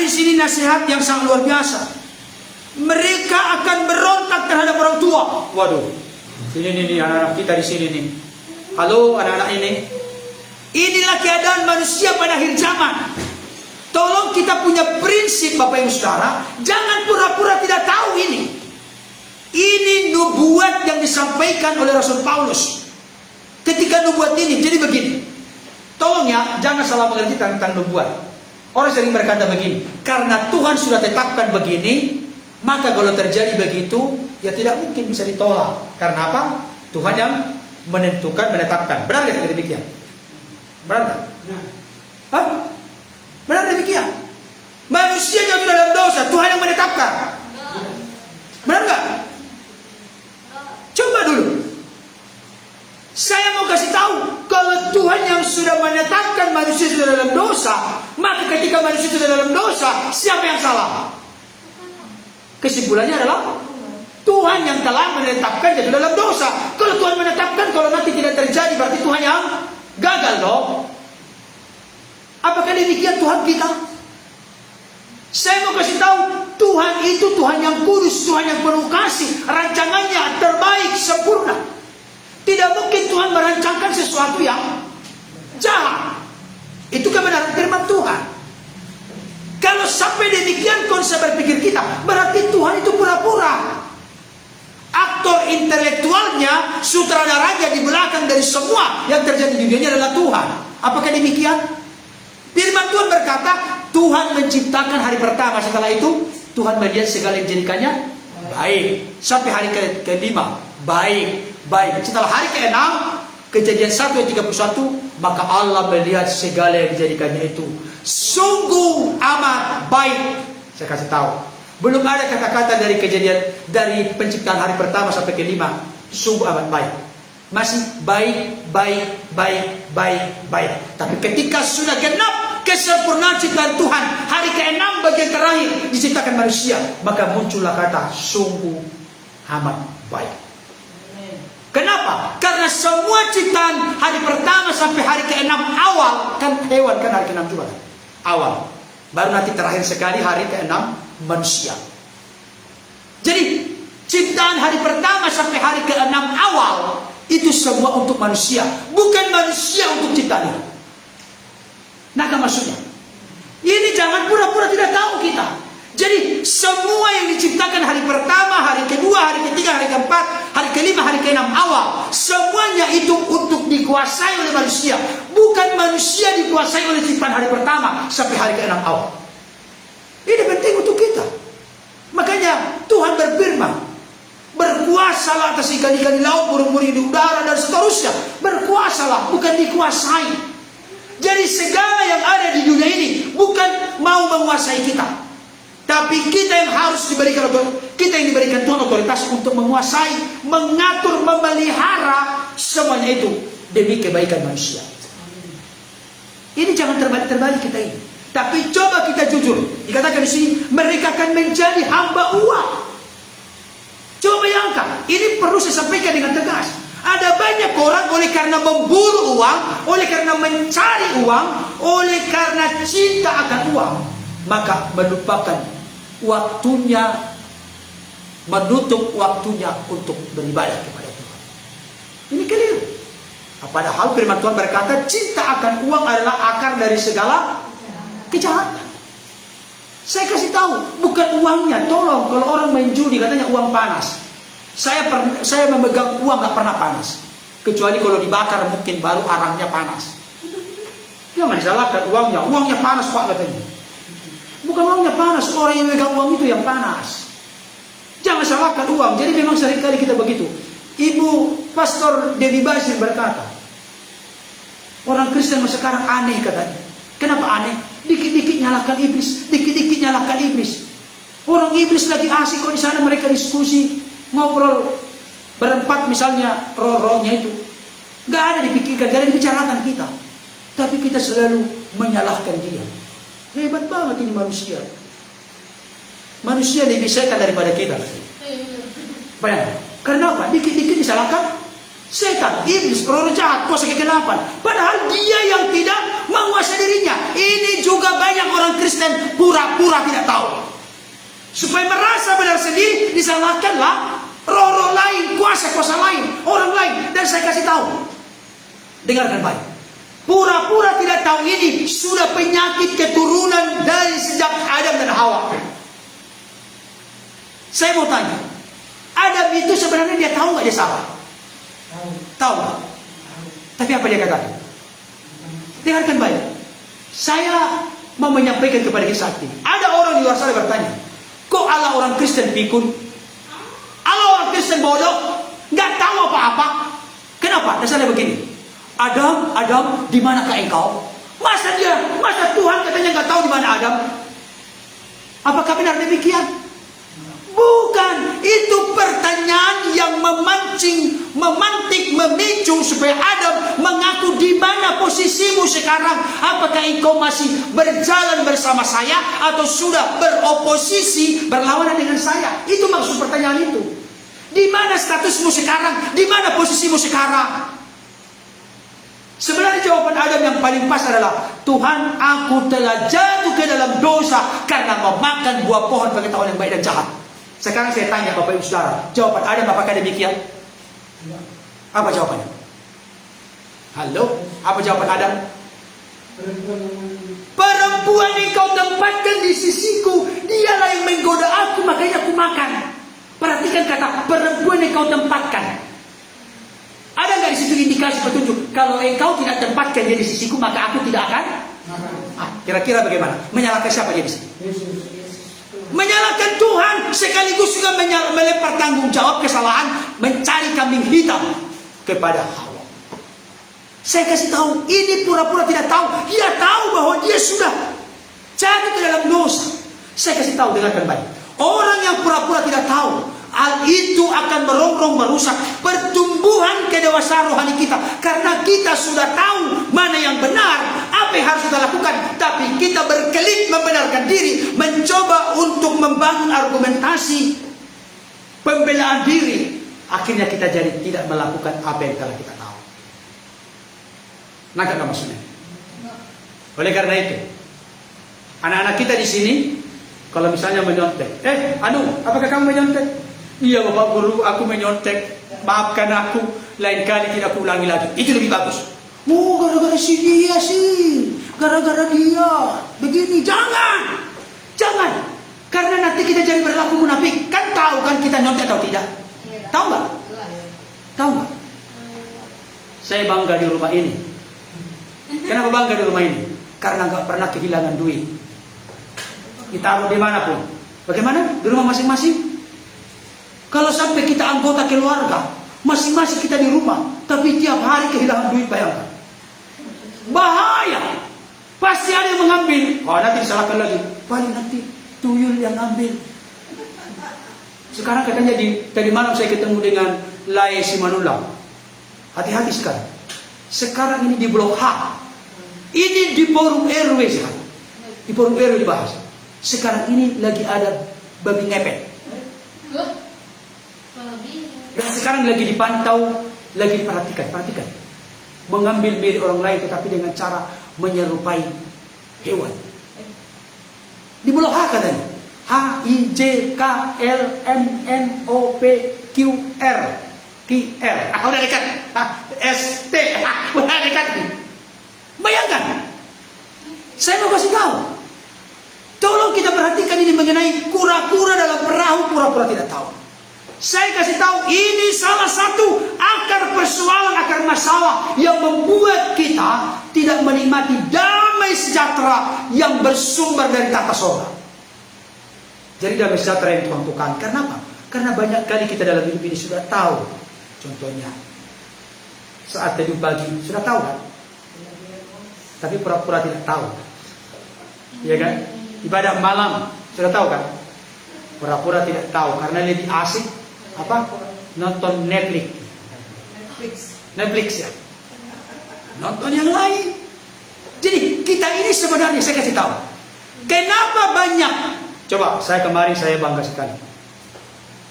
di sini nasihat yang sangat luar biasa. Mereka akan berontak terhadap orang tua. Waduh, ini nih anak-anak kita di sini nih. Halo anak-anak ini. Inilah keadaan manusia pada akhir zaman. Tolong kita punya prinsip Bapak Ibu Saudara, jangan pura-pura tidak tahu ini. Ini nubuat yang disampaikan oleh Rasul Paulus. Ketika nubuat ini, jadi begini. Tolong ya, jangan salah mengerti tentang nubuat. Orang sering berkata begini, karena Tuhan sudah tetapkan begini, maka kalau terjadi begitu, ya tidak mungkin bisa ditolak. Karena apa? Tuhan yang menentukan, menetapkan. Benar tidak demikian? Benar tidak? Hah? Benar demikian? Manusia jatuh dalam dosa, Tuhan yang menetapkan. Benar nggak? Coba dulu. Saya mau kasih tahu, kalau Tuhan yang sudah menetapkan manusia sudah dalam dosa, maka ketika manusia sudah dalam dosa, siapa yang salah? Kesimpulannya adalah Tuhan yang telah menetapkan jatuh dalam dosa. Kalau Tuhan menetapkan, kalau nanti tidak terjadi, berarti Tuhan yang gagal dong. Apakah demikian Tuhan kita? Saya mau kasih tahu, Tuhan itu Tuhan yang kudus, Tuhan yang penuh kasih, rancangannya terbaik, sempurna. Tidak mungkin Tuhan merancangkan sesuatu yang jahat. Itu kebenaran firman Tuhan. Kalau sampai demikian konsep berpikir kita, berarti Tuhan itu pura-pura. Aktor intelektualnya, sutradaranya di belakang dari semua yang terjadi di dunia adalah Tuhan. Apakah demikian? Firman Tuhan berkata, Tuhan menciptakan hari pertama. Setelah itu, Tuhan melihat segala yang dijadikannya baik. Sampai hari kelima, baik. Setelah hari ke-6, Kejadian 1 ayat 31, maka Allah melihat segala yang dijadikannya itu sungguh amat baik. Saya kasih tahu, belum ada kata-kata dari kejadian, dari penciptaan hari pertama sampai ke-5, sungguh amat baik. Masih baik. Tapi ketika sudah genap kesempurnaan ciptaan Tuhan, hari ke-6 bagian terakhir diciptakan manusia, maka muncullah kata sungguh amat baik. Kenapa? Karena semua ciptaan hari pertama sampai hari ke-6 awal, kan hewan kan hari ke-6 juga kan? Awal. Baru nanti terakhir sekali hari ke-6 manusia. Jadi ciptaan hari pertama sampai hari ke-6 awal itu semua untuk manusia, bukan manusia untuk ciptaan ini. Nah, apa maksudnya? Ini jangan pura-pura tidak tahu kita. Jadi semua yang diciptakan hari pertama, hari kedua, hari ketiga, hari keempat, hari kelima, hari keenam awal, semuanya itu untuk dikuasai oleh manusia, bukan manusia dikuasai oleh ciptaan hari pertama sampai hari keenam awal. Ini penting untuk kita. Makanya Tuhan berfirman, berkuasalah atas ikan-ikan di laut, burung-burung di udara dan seterusnya. Berkuasalah, bukan dikuasai. Jadi segala yang ada di dunia ini bukan mau menguasai kita, tapi kita yang harus diberikan, kita yang diberikan Tuhan otoritas untuk menguasai, mengatur, memelihara semuanya itu demi kebaikan manusia. Ini jangan terbalik-terbalik kita ini. Tapi coba kita jujur. Dikatakan di sini mereka akan menjadi hamba uang. Coba bayangkan, ini perlu saya sampaikan dengan tegas. Ada banyak orang oleh karena memburu uang, oleh karena mencari uang, oleh karena cinta akan uang, maka melupakan waktunya, menutup waktunya untuk beribadah kepada Tuhan. Ini keliru. Padahal firman Tuhan berkata cinta akan uang adalah akar dari segala kejahatan. Saya kasih tahu, bukan uangnya. Tolong, kalau orang main judi katanya uang panas. Saya memegang uang gak pernah panas, kecuali kalau dibakar mungkin baru arangnya panas. Jangan disalahkan uangnya. Uangnya panas Pak katanya. Bukan uangnya panas, orang yang memegang uang itu yang panas. Jangan salahkan uang. Jadi memang seringkali kita begitu. Ibu Pastor Dewi Basir berkata, orang Kristen masa sekarang aneh katanya. Kenapa aneh? Dikit-dikit nyalakan iblis, dikit-dikit nyalakan iblis. Orang iblis lagi asik kok di sana mereka diskusi, ngobrol berempat misalnya, roh-rohnya itu nggak ada dipikirkan, nggak ada dibicarakan kita. Tapi kita selalu menyalahkan dia. Hebat banget ini manusia. Manusia lebih setan daripada kita. Bayangkan. Karena apa? Dikit-dikit disalahkan setan, iblis, roh jahat, kuasa kegelapan. Padahal dia yang tidak menguasai dirinya. Ini juga banyak orang Kristen pura-pura tidak tahu. Supaya merasa benar sendiri, disalahkanlah roh-roh lain, kuasa-kuasa lain, orang lain. Dan saya kasih tahu, dengarkan baik. Pura-pura tidak tahu ini sudah penyakit keturunan dari sejak Adam dan Hawa. Saya mau tanya, Adam itu sebenarnya dia tahu nggak dia salah? Tahu nggak? Tapi apa dia katakan? Dengarkan baik. Saya mau menyampaikan kepada kita sakti. Ada orang di luar sana bertanya, kok Allah orang Kristen pikun? Allah orang Kristen bodoh, nggak tahu apa-apa. Kenapa? Dasarnya begini. Adam, di manakah engkau? Masa Tuhan katanya nggak tahu di mana Adam? Apakah benar demikian? Bukan. Itu pertanyaan yang memantik, memicu supaya Adam mengaku di mana posisimu sekarang. Apakah engkau masih berjalan bersama saya atau sudah beroposisi, berlawanan dengan saya? Itu maksud pertanyaan itu. Di mana statusmu sekarang? Di mana posisimu sekarang? Sebenarnya jawaban Adam yang paling pas adalah, Tuhan, aku telah jatuh ke dalam dosa karena memakan buah pohon pengetahuan yang baik dan jahat. Sekarang saya tanya Bapak Ibu Saudara, jawaban Adam apakah demikian? Apa jawabannya? Halo? Apa jawaban Adam? Perempuan yang kau tempatkan di sisiku, dialah yang menggoda aku, makanya aku makan. Perhatikan kata perempuan yang kau tempatkan. Ada nggak di situ indikasi petunjuk? Kalau engkau tidak tempatkan dia di sisiku, maka aku tidak akan. Kira-kira bagaimana? Menyalahkan siapa dia di sini? Menyalahkan Tuhan, sekaligus juga melempar tanggung jawab kesalahan, mencari kambing hitam kepada Hawa. Saya kasih tahu, ini pura-pura tidak tahu. Dia tahu bahwa dia sudah jatuh ke dalam dosa. Saya kasih tahu, dengarkan baik. Orang yang pura-pura tidak tahu, hal itu akan merongrong merusak pertumbuhan kedewasaan rohani kita. Karena kita sudah tahu mana yang benar, apa yang harus kita lakukan. Tapi kita berkelit membenarkan diri, mencoba untuk membangun argumentasi pembelaan diri. Akhirnya kita jadi tidak melakukan apa yang telah kita tahu. Nggak maksudnya? Oleh karena itu, anak-anak kita di sini, kalau misalnya menyontek, apakah kamu menyontek? Iya Bapak Guru, aku menyontek. Maafkan aku, lain kali tidak aku ulangi lagi. Itu lebih bagus. Gara-gara si dia sih, gara-gara dia begini. Jangan. Karena nanti kita jadi berlaku munafik. Kan tahu kan kita nyontek atau tidak? Tahu nggak? Saya bangga di rumah ini. Kenapa bangga di rumah ini? Karena nggak pernah kehilangan duit. Ditaruh dimanapun. Bagaimana? Di rumah masing-masing. Kalau sampai kita anggota keluarga, masing-masing kita di rumah, tapi tiap hari kehilangan duit, bayangkan. Bahaya. Pasti ada yang mengambil. Nanti disalahkan lagi. Paling nanti tuyul yang ambil. Sekarang katanya tadi malam saya ketemu dengan Lai Simanula. Hati-hati sekarang. Sekarang ini di Blok H. Ini di forum RW sekarang. Di forum RW dibahas. Sekarang ini lagi ada babi ngepet. Dan sekarang lagi dipantau, lagi diperhatikan. Mengambil milik orang lain tetapi dengan cara menyerupai hewan. Di Blok H katanya. HIJKLMNOPQR. QR. Udah dekat. ST. Udah dekat. Bayangkan. Saya mau kasih tahu. Tolong kita perhatikan ini mengenai kura-kura dalam perahu, pura-pura tidak tahu. Saya kasih tahu, ini salah satu akar persoalan, akar masalah yang membuat kita tidak menikmati damai sejahtera yang bersumber dari tata surga. Jadi damai sejahtera yang Tuhan Tuhan. Karena apa? Karena banyak kali kita dalam hidup ini sudah tahu. Contohnya, saat tadi pagi sudah tahu kan? Tapi pura-pura tidak tahu. Iya kan? Ibadah malam sudah tahu kan? Pura-pura tidak tahu karena lebih asik nonton Netflix ya, nonton yang lain. Jadi kita ini sebenarnya, saya kasih tahu kenapa banyak. Coba kemarin saya bangga sekali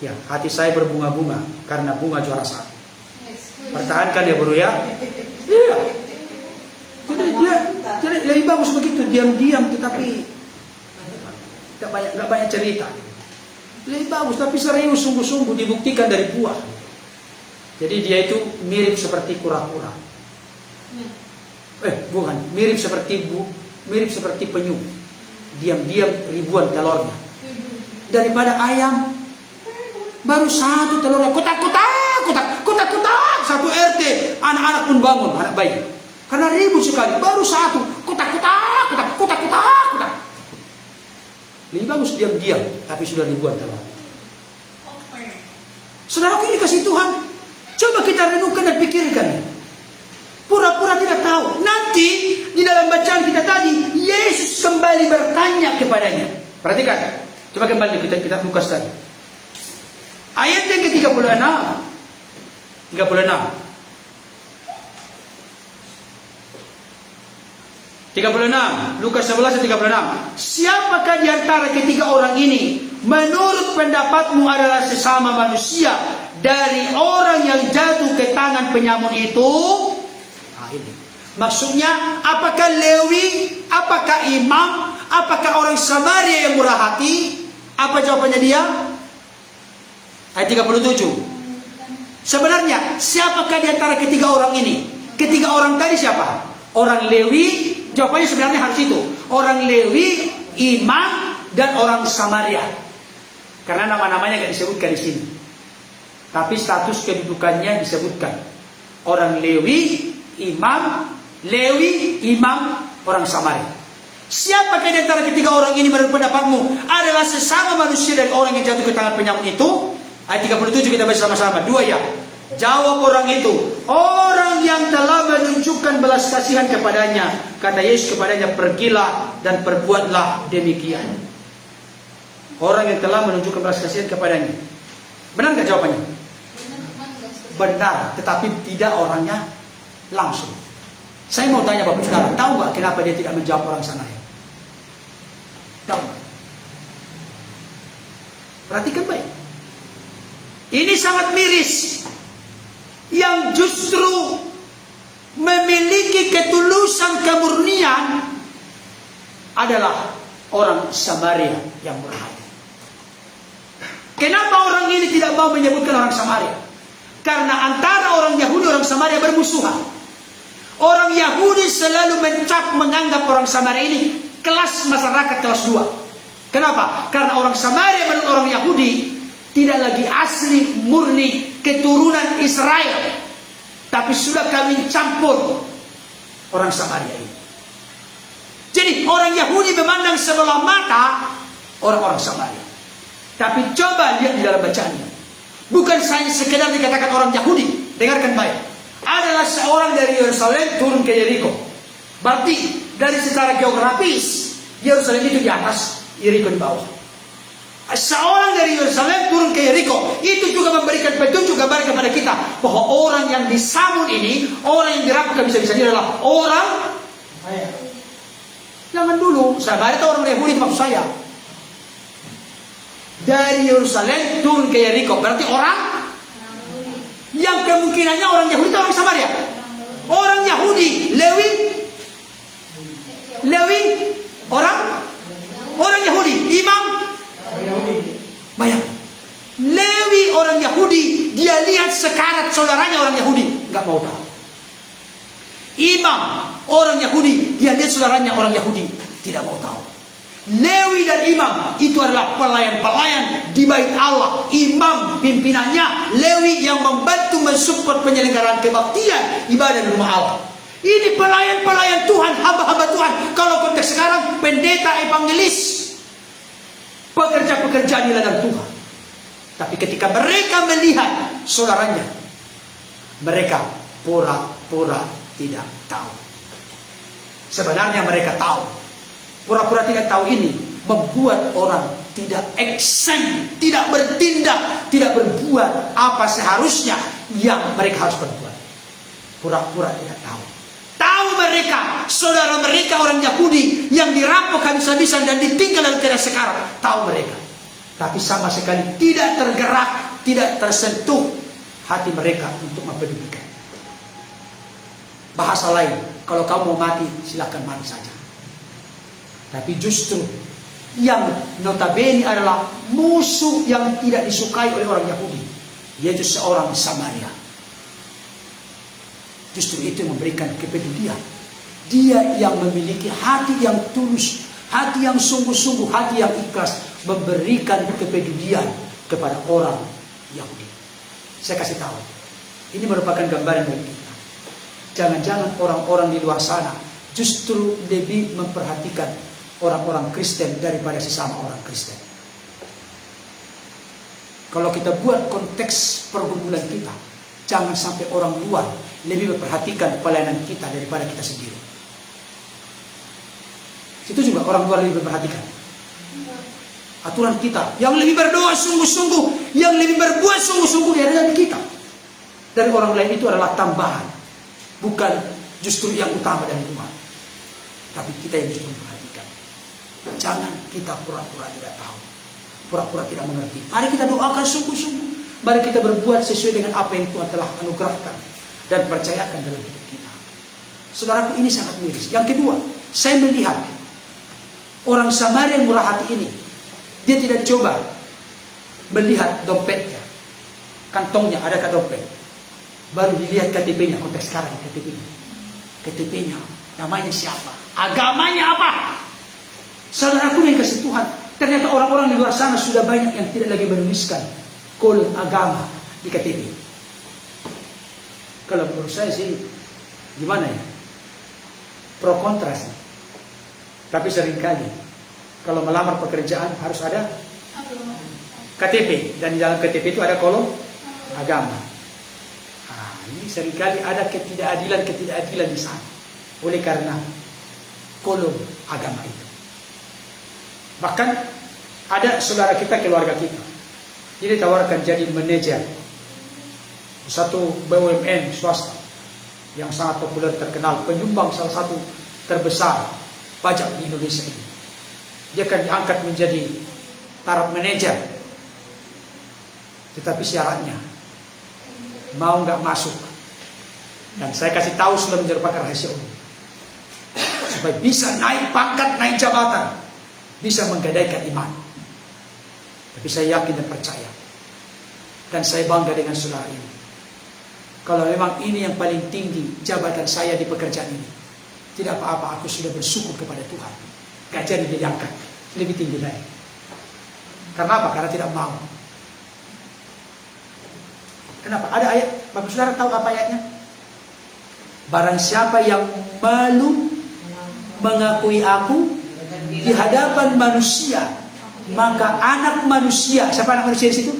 ya, hati saya berbunga-bunga karena bunga juara satu. Pertahankan ya bro ya. Iya. Jadi lebih bagus begitu, diam-diam tetapi nggak banyak cerita. Lebih bagus, tapi serius, sungguh-sungguh dibuktikan dari buah. Jadi dia itu mirip seperti kura-kura. Bukan, mirip seperti penyu. Diam-diam ribuan telurnya. Daripada ayam baru satu telurnya, kotak-kotak, satu RT, anak-anak pun bangun, anak bayi. Karena ribut sekali, baru satu, kotak. Lebih bagus diam-diam, tapi sudah ribuan telur. Saudara, ini kasih Tuhan. Coba kita renungkan dan pikirkan. Pura-pura tidak tahu. Nanti di dalam bacaan kita tadi, Yesus kembali bertanya kepadanya. Perhatikan. Coba kembali kita Lukas tadi. Ayat yang ke-36. 36. Lukas 11 ayat 36. Siapakah di antara ketiga orang ini menurut pendapatmu adalah sesama manusia dari orang yang jatuh ke tangan penyamun itu? Nah, ini. Maksudnya, apakah Lewi, apakah imam, apakah orang Samaria yang murah hati? Apa jawabannya dia? Ayat 37. Sebenarnya, siapakah di antara ketiga orang ini? Ketiga orang tadi siapa? Orang Lewi. Jawabannya sebenarnya harus itu. Orang Lewi, imam, dan orang Samaria. Karena nama-namanya tidak disebutkan di sini. Tapi status kedudukannya disebutkan. Orang Lewi, imam, orang Samaria. Siapakah di antara ketiga orang ini menurut pendapatmu adalah sesama manusia dari orang yang jatuh ke tangan penyamun itu? Ayat 37 kita baca sama-sama. 2 ya. Jawab orang itu, orang yang telah menunjukkan belas kasihan kepadanya. Kata Yesus kepadanya, pergilah dan perbuatlah demikian. Orang yang telah menunjukkan belas kasihan kepadanya. Benar nggak jawabannya? Benar, tetapi tidak orangnya langsung. Saya mau tanya Bapak Saudara, tahu nggak kenapa dia tidak menjawab orang sana? Tahu nggak? Perhatikan baik. Ini sangat miris. Yang justru memiliki ketulusan kemurnian adalah orang Samaria yang berhati. Kenapa orang ini tidak mau menyebutkan orang Samaria? Karena antara orang Yahudi dan orang Samaria bermusuhan. Orang Yahudi selalu menganggap orang Samaria ini kelas masyarakat kelas 2. Kenapa? Karena orang Samaria menurut orang Yahudi tidak lagi asli murni keturunan Israel, tapi sudah kawin campur orang Samaria ini. Jadi orang Yahudi memandang sebelah mata orang-orang Samaria. Tapi coba lihat di dalam bacaannya. Bukan saja sekedar dikatakan orang Yahudi. Dengarkan baik. Adalah seorang dari Yerusalem turun ke Yeriko. Berarti dari secara geografis Yerusalem itu di atas, Yeriko di bawah. Seorang dari Yerusalem turun ke Yeriko. Itu juga memberikan petunjuk gambar kepada kita bahwa orang yang disamun ini, orang yang dirampok bisa-bisa dia adalah orang. Jangan dulu, saya itu orang Yahudi maksud saya. Dari Yerusalem turun ke Yeriko, berarti orang yang kemungkinannya orang Yahudi atau orang Samaria? Orang Yahudi, Lewi, orang Yahudi, imam. Bayang, Lewi orang Yahudi, dia lihat sekarat saudaranya orang Yahudi, nggak mau tahu. Imam orang Yahudi, dia lihat saudaranya orang Yahudi, tidak mau tahu. Lewi dan imam itu adalah pelayan-pelayan di bait Allah. Imam pimpinannya, Lewi yang membantu mensupport penyelenggaraan kebaktian ibadah di rumah Allah. Ini pelayan-pelayan Tuhan, hamba-hamba Tuhan. Kalau konteks sekarang, pendeta, evangelis, pekerja-pekerja di ladang Tuhan. Tapi ketika mereka melihat saudaranya, mereka pura-pura tidak tahu. Sebenarnya mereka tahu. Pura-pura tidak tahu ini membuat orang tidak action, tidak bertindak, tidak berbuat apa seharusnya yang mereka harus berbuat. Pura-pura tidak tahu. Tahu mereka, saudara mereka orang Yahudi yang dirampok habis-habisan dan ditinggal dalam keadaan sekarang. Tahu mereka. Tapi sama sekali tidak tergerak, tidak tersentuh hati mereka untuk mempedulikan. Bahasa lain, kalau kamu mau mati, silakan mati saja. Tapi justru yang notabene adalah musuh yang tidak disukai oleh orang Yahudi, yaitu seorang Samaria. Justru itu yang memberikan kepedulian. Dia yang memiliki hati yang tulus, hati yang sungguh-sungguh, hati yang ikhlas, memberikan kepedulian kepada orang Yahudi. Saya kasih tahu, ini merupakan gambaran bagi kita. Jangan-jangan orang-orang di luar sana justru lebih memperhatikan orang-orang Kristen daripada sesama orang Kristen. Kalau kita buat konteks pergumulan kita, jangan sampai orang luar lebih memperhatikan pelayanan kita daripada kita sendiri. Itu juga orang luar lebih memperhatikan aturan kita, yang lebih berdoa sungguh-sungguh, yang lebih berbuat sungguh-sungguh dari kita. Dan orang lain itu adalah tambahan, bukan justru yang utama dari Tuhan. Tapi kita yang justru memperhatikan. Jangan kita pura-pura tidak tahu, pura-pura tidak mengerti. Mari kita doakan sungguh-sungguh. Mari kita berbuat sesuai dengan apa yang Tuhan telah anugerahkan dan percayakan dalam hidup kita. Saudaraku, ini sangat miris. Yang kedua, saya melihat orang Samaria yang murah hati ini, dia tidak coba melihat dompetnya, kantongnya adakah dompet, baru dilihat KTP-nya. Konteks sekarang KTP-nya, namanya siapa, agamanya apa. Saudaraku yang kasih Tuhan, ternyata orang-orang di luar sana sudah banyak yang tidak lagi menuliskan kolom agama di KTP. Kalau menurut saya sih gimana ya, pro kontra sih. Tapi seringkali kalau melamar pekerjaan harus ada KTP, dan di dalam KTP itu ada kolom agama. Ini seringkali ada ketidakadilan di sana oleh karena kolom agama itu. Bahkan ada saudara kita, keluarga kita, dia ditawarkan jadi manajer satu BUMN swasta yang sangat populer, terkenal, penyumbang salah satu terbesar pajak di Indonesia ini. Dia akan diangkat menjadi taraf manajer, tetapi syaratnya mau nggak masuk. Dan saya kasih tahu sudah merupakan rahasia umum, supaya bisa naik pangkat, naik jabatan, bisa menggadaikan iman. Tapi saya yakin dan percaya, dan saya bangga dengan saudara ini. Kalau memang ini yang paling tinggi jabatan saya di pekerjaan ini, tidak apa-apa, aku sudah bersyukur kepada Tuhan. Gajinya diangkat lebih tinggi lagi. Karena apa? Karena tidak mau. Kenapa? Ada ayat, Bapak Saudara tahu apa ayatnya? Barang siapa yang malu mengakui aku di hadapan manusia, maka anak manusia, siapa anak manusia di situ?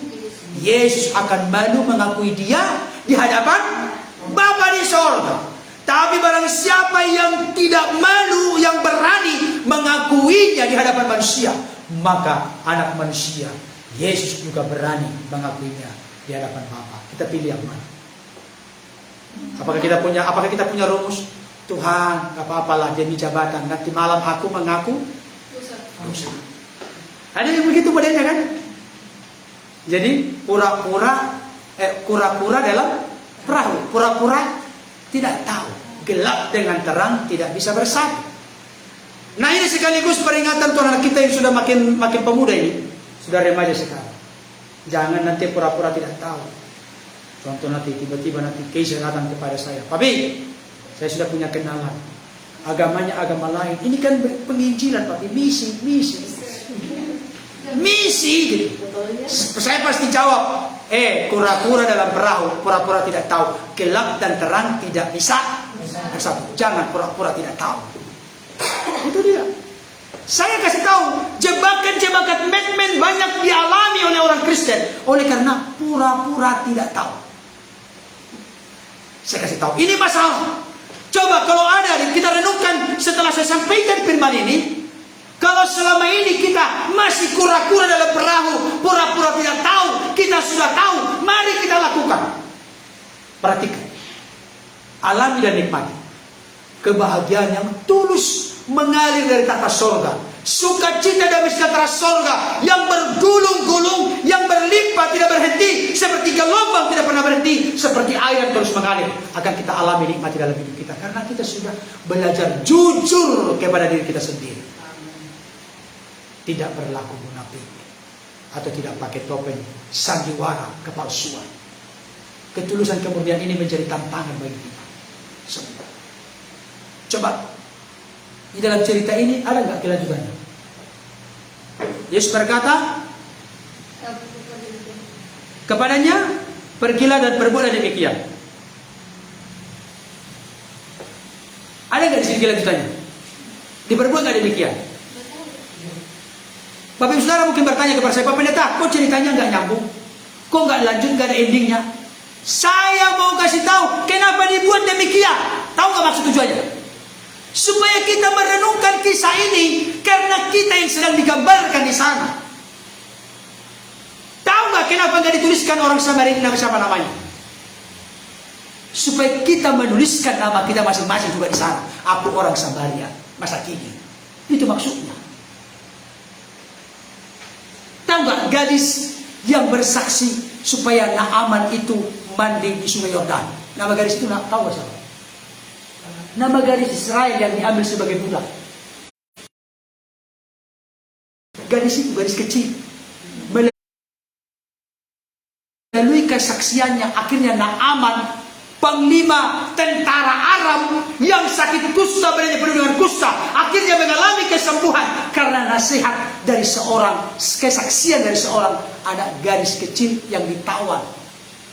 Yesus akan malu mengakui dia di hadapan Bapa di sorga. Tapi barang siapa yang tidak malu, yang berani mengakuinya di hadapan manusia, maka anak manusia, Yesus juga berani mengakuinya di hadapan Bapa. Kita pilih yang mana? Apakah kita punya rumus? Tuhan, gak apa-apalah demi jabatan, nanti malam aku mengaku dosa. Ada yang begitu modelnya kan? Jadi kura-kura dalam perahu, pura-pura tidak tahu, gelap dengan terang tidak bisa bersatu. Nah, ini sekaligus peringatan Tuhan kita yang sudah makin pemuda ini, sudah remaja sekarang. Jangan nanti pura-pura tidak tahu. Contoh nanti tiba-tiba nanti Keisha datang kepada saya, Papi, saya sudah punya kenalan, agamanya agama lain. Ini kan penginjilan, Papi, misi gitu. Saya pasti jawab, kura-kura dalam perahu, pura-pura tidak tahu, gelap dan terang tidak bisa bersatu. Jangan pura-pura tidak tahu. Itu dia. Saya kasih tahu, jebakan-jebakan men banyak dialami oleh orang Kristen oleh karena pura-pura tidak tahu. Saya kasih tahu, ini masalah. Coba kalau ada, kita renungkan setelah saya sampaikan firman ini. Kalau selama ini kita masih kura-kura dalam perahu, pura-pura tidak tahu, kita sudah tahu, mari kita lakukan. Perhatikan, alami dan nikmati kebahagiaan yang tulus mengalir dari tata sorga, sukacita damai sejahtera sorga yang bergulung-gulung, yang berlimpah berlimpah tidak berhenti, seperti gelombang tidak pernah berhenti, seperti air yang terus mengalir, akan kita alami nikmati dalam hidup kita karena kita sudah belajar jujur kepada diri kita sendiri. Tidak berlaku munafik atau tidak pakai topeng sandiwara kepalsuan. Ketulusan kemurnian ini menjadi tantangan bagi kita semua. Coba di dalam cerita ini ada nggak kelanjutannya? Yesus berkata kepadanya, pergilah dan perbuatlah demikian. Ada nggak di sini kelanjutannya? Diperbuat nggak demikian? Bapak Ibu Saudara mungkin bertanya kepada saya, Pak Pendeta, kok ceritanya nggak nyambung? Kok nggak lanjut, nggak ada endingnya? Saya mau kasih tahu kenapa dibuat demikian. Tahu nggak maksud tujuannya? Supaya kita merenungkan kisah ini karena kita yang sedang digambarkan di sana. Tahu nggak kenapa nggak dituliskan orang Samaria ini siapa namanya? Supaya kita menuliskan nama kita masing-masing juga di sana. Aku orang Samaria masa kini. Itu maksudnya. Tahu nggak gadis yang bersaksi supaya Naaman itu mandi di sungai Yordan? Nama gadis itu tahu nggak siapa? Nama gadis Israel yang diambil sebagai budak. Gadis itu gadis kecil. Melalui kesaksiannya akhirnya Naaman, panglima tentara Aram yang sakit kusta, badannya penuh dengan kusta, akhirnya mengalami kesembuhan karena nasihat dari seorang, kesaksian dari seorang anak gadis kecil yang ditawan.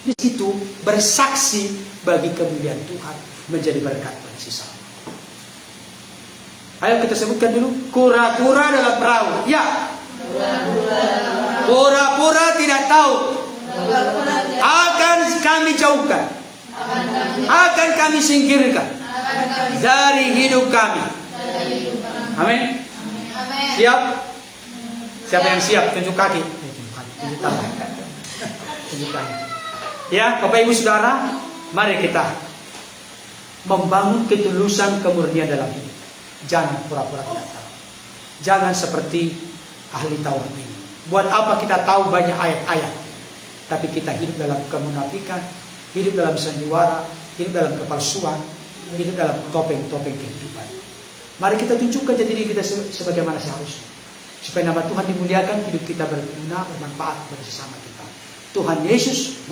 Di situ bersaksi bagi kemuliaan Tuhan, menjadi berkat bagi sesama. Ayo kita sebutkan dulu, kura-kura dalam perahu. Ya. Pura-pura tidak tahu. Akan kami jauhkan. Akan kami singkirkan dari hidup kami. Amin. Siap? Siapa yang siap? Tunjuk kaki. Tunjuk tangan. Tunjuk kaki. Ya, Bapak Ibu Saudara, mari kita membangun ketulusan kemurnian dalam hidup. Jangan pura-pura tidak tahu. Jangan seperti ahli Taurat ini. Buat apa kita tahu banyak ayat-ayat, tapi kita hidup dalam kemunafikan, hidup dalam sandiwara, hidup dalam kepalsuan, hidup dalam topeng-topeng kehidupan. Mari kita tunjukkan jati diri kita sebagaimana seharusnya, supaya nama Tuhan dimuliakan, hidup kita berguna, bermanfaat bagi sesama kita. Tuhan Yesus